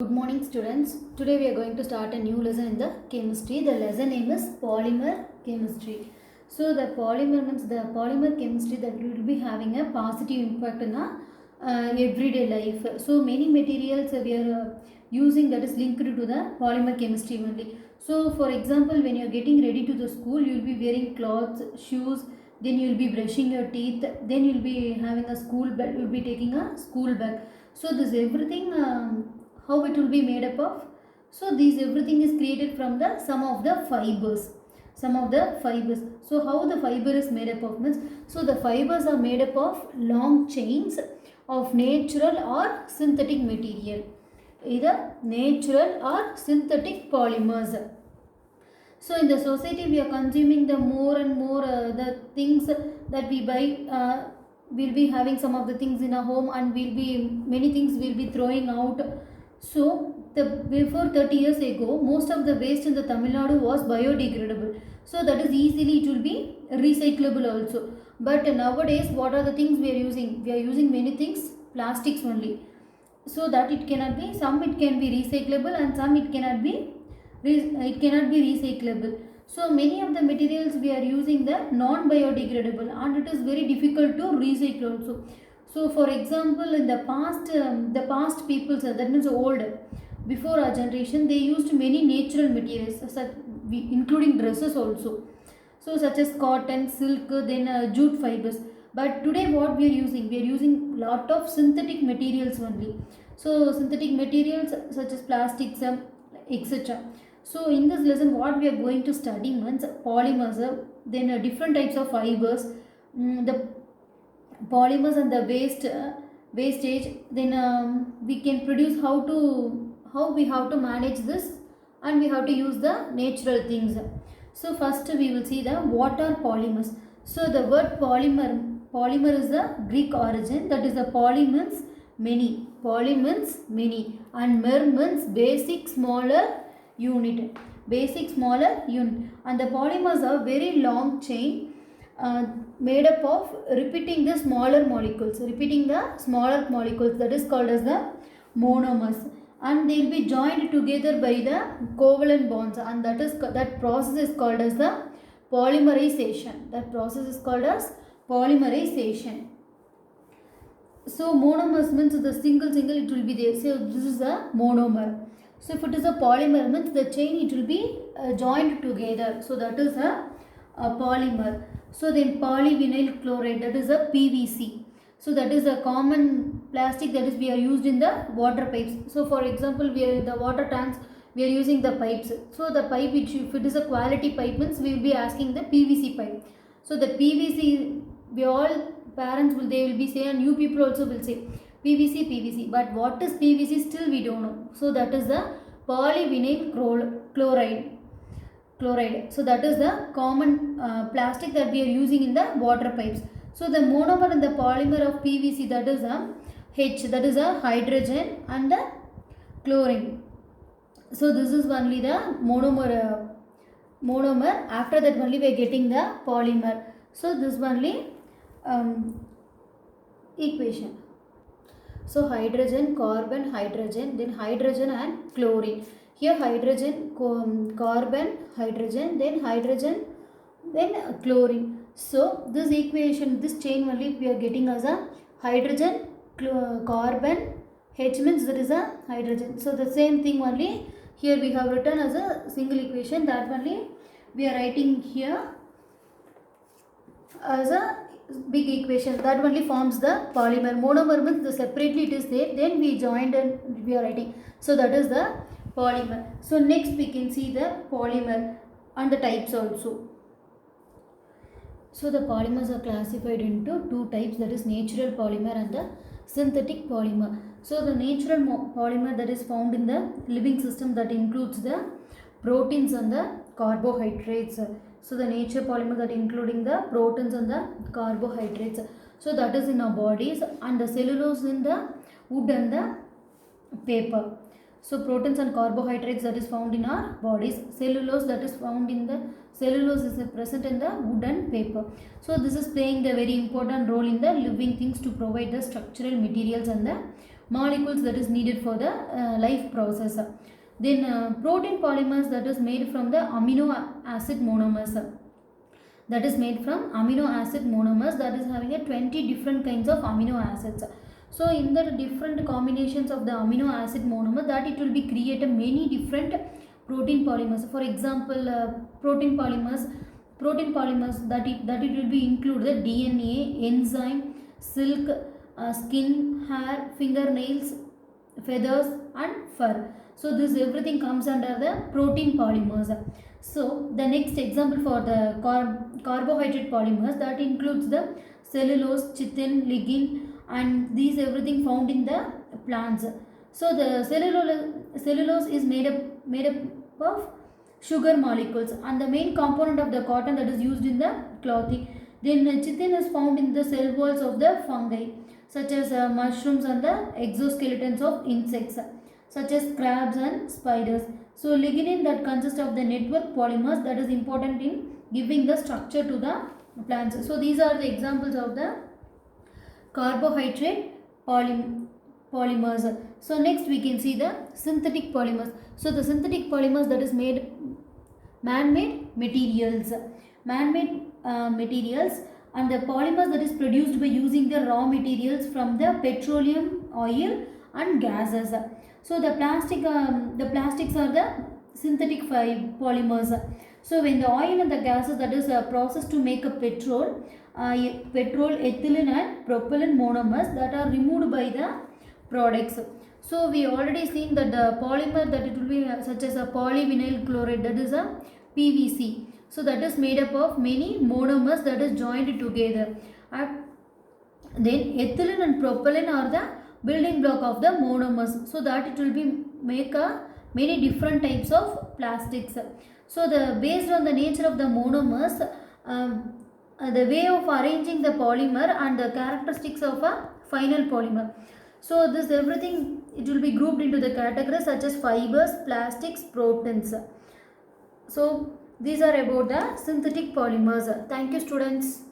Good morning students. Today we are going to start a new lesson in the chemistry. The lesson name is polymer chemistry. So the polymer means the polymer chemistry that will be having a positive impact in our everyday life. So many materials we are using that is linked to the polymer chemistry only. So for example, when you are getting ready to the school, you will be wearing clothes, shoes, then you will be brushing your teeth, then you will be having a school bag, you will be taking a school bag. So this everything how it will be made up of. So these everything is created from the some of the fibers. So how the fiber is made up of means, so the fibers are made up of long chains of natural or synthetic material, either natural or synthetic polymers. So in the society we are consuming the more and more the things that we buy. We'll be having some of the things in our home, and many things will be throwing out. So before 30 years ago, most of the waste in the Tamil Nadu was biodegradable. So that is easily it will be recyclable also. But nowadays, what are the things we are using? We are using many things, plastics only. So that it cannot be, some it can be recyclable and some it cannot be recyclable. So many of the materials we are using the non-biodegradable, and it is very difficult to recycle also. So for example, in the past people, that means old, before our generation, they used many natural materials, including dresses also. So such as cotton, silk, then jute fibers. But today what we are using? We are using lot of synthetic materials only. So synthetic materials such as plastics, etc. So in this lesson what we are going to study means polymers, then different types of fibers, the polymers and the wastage, then we can produce how we have to manage this, and we have to use the natural things. So first we will see the what are polymers. So the word polymer is the Greek origin, that is the poly means many, and mer means basic smaller unit, and the polymers are very long chain made up of repeating the smaller molecules, that is called as the monomers, and they will be joined together by the covalent bonds, and that process is called as the polymerization. So monomers means the single it will be there. So this is a monomer. So if it is a polymer means the chain it will be joined together. So that is a polymer. So then polyvinyl chloride, that is a PVC. So that is a common plastic that is we are used in the water pipes. So for example, we are in the water tanks, we are using the pipes. So the pipe, if it is a quality pipe means we will be asking the PVC pipe. So the PVC, we all parents will be saying, and you people also will say PVC. But what is PVC still we don't know. So that is the polyvinyl chloride. So that is the common plastic that we are using in the water pipes. So the monomer and the polymer of PVC, that is a H, that is a hydrogen and the chlorine. So this is only the monomer. After that only we are getting the polymer. So this only equation. So hydrogen, carbon, hydrogen, then hydrogen and chlorine. Here hydrogen, carbon, hydrogen, then chlorine. So this equation, this chain only we are getting as a hydrogen, carbon, H means that is a hydrogen. So the same thing only here we have written as a single equation, that only we are writing here as a big equation, that only forms the polymer. Monomer means the separately it is there, then we joined and we are writing. So that is the polymer. So next we can see the polymer and the types also. So the polymers are classified into two types, that is natural polymer and the synthetic polymer. So the natural polymer that is found in the living system, that includes the proteins and the carbohydrates. So the nature polymer that including the proteins and the carbohydrates. So that is in our bodies, and the cellulose in the wood and the paper. So proteins and carbohydrates that is found in our bodies. Cellulose is present in the wood and paper. So this is playing the very important role in the living things to provide the structural materials and the molecules that is needed for the life process. Then protein polymers that is made from the amino acid monomers, that is made from amino acid monomers, that is having a 20 different kinds of amino acids. So in the different combinations of the amino acid monomer, that it will be created many different protein polymers. For example, protein polymers that it will be include the DNA, enzyme, silk, skin, hair, fingernails, feathers and fur. So this everything comes under the protein polymers. So the next example for the carbohydrate polymers, that includes the cellulose, chitin, lignin, and these everything found in the plants. So the cellulose is made up of sugar molecules and the main component of the cotton that is used in the clothing. Then chitin is found in the cell walls of the fungi such as mushrooms and the exoskeletons of insects such as crabs and spiders. So lignin that consists of the network polymers that is important in giving the structure to the plants. So these are the examples of the carbohydrate polymers. So next we can see the synthetic polymers. So the synthetic polymers that is made man-made materials, materials and the polymers that is produced by using the raw materials from the petroleum, oil and gases. So the plastics are the synthetic polymers. So when the oil and the gases that is processed to make a petrol, ethylene and propylene monomers that are removed by the products. So we already seen that the polymer that it will be such as a polyvinyl chloride, that is a PVC. So that is made up of many monomers that is joined together. And then ethylene and propylene are the building block of the monomers, so that it will be make a many different types of plastics. So the based on the nature of the monomers, the way of arranging the polymer and the characteristics of a final polymer. So this everything it will be grouped into the categories such as fibers, plastics, proteins. So these are about the synthetic polymers. Thank you students.